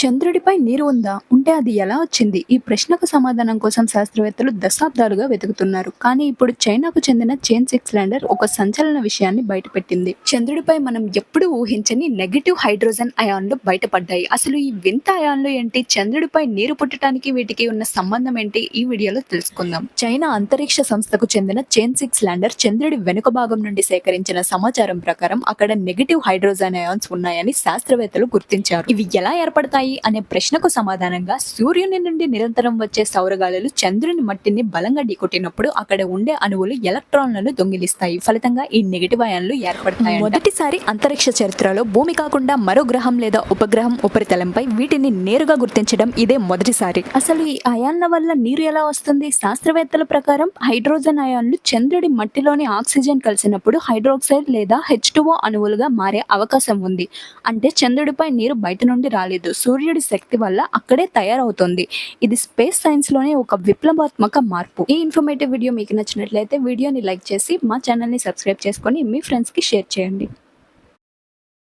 చంద్రుడిపై నీరు ఉందా? ఉంటే అది ఎలా వచ్చింది? ఈ ప్రశ్నకు సమాధానం కోసం శాస్త్రవేత్తలు దశాబ్దాలుగా వెతుకుతున్నారు. కానీ ఇప్పుడు చైనాకు చెందిన చేన్ 6 ల్యాండర్ ఒక సంచలన విషయాన్ని బయటపెట్టింది. చంద్రుడిపై మనం ఎప్పుడూ ఊహించని నెగెటివ్ హైడ్రోజన్ అయాన్లు బయటపడ్డాయి. అసలు ఈ వింత అయాన్లు ఏంటి? చంద్రుడిపై నీరు పుట్టడానికి వీటికి ఉన్న సంబంధం ఏంటి? ఈ వీడియోలో తెలుసుకుందాం. చైనా అంతరిక్ష సంస్థకు చెందిన చేన్ 6 ల్యాండర్ చంద్రుడి వెనుక భాగం నుండి సేకరించిన సమాచారం ప్రకారం అక్కడ నెగెటివ్ హైడ్రోజన్ అయాన్స్ ఉన్నాయని శాస్త్రవేత్తలు గుర్తించారు. ఇవి ఎలా ఏర్పడతాయి అనే ప్రశ్నకు సమాధానంగా సూర్యుని నుండి నిరంతరం వచ్చే సౌరగాలులు చంద్రుని మట్టిని బలంగా ఢీకొట్టినప్పుడు అక్కడ ఉండే అణువులు ఎలక్ట్రాన్లను దొంగిలిస్తాయి. ఫలితంగా ఈ నెగటివ్ అయాన్లు ఏర్పడతాయి. మొదటిసారి అంతరిక్ష చరిత్రలో భూమి కాకుండా మరో గ్రహం లేదా ఉపగ్రహం ఉపరితలంపై వీటిని నేరుగా గుర్తించడం ఇదే మొదటిసారి. అసలు ఈ అయాన్ల వల్ల నీరు ఎలా వస్తుంది? శాస్త్రవేత్తల ప్రకారం హైడ్రోజన్ అయాన్లు చంద్రుడి మట్టిలోని ఆక్సిజన్ కలిసినప్పుడు హైడ్రోక్సైడ్ లేదా H2O అణువులుగా మారే అవకాశం ఉంది. అంటే చంద్రుడిపై నీరు బయట నుండి రాలేదు, సూర్యుడి శక్తి వల్ల అక్కడే తయారవుతుంది. ఇది స్పేస్ సైన్స్ లోనే ఒక విప్లవాత్మక మార్పు. ఈ ఇన్ఫర్మేటివ్ వీడియో మీకు నచ్చినట్లయితే వీడియోని లైక్ చేసి మా ఛానల్ ని సబ్స్క్రైబ్ చేసుకొని మీ ఫ్రెండ్స్ కి షేర్ చేయండి.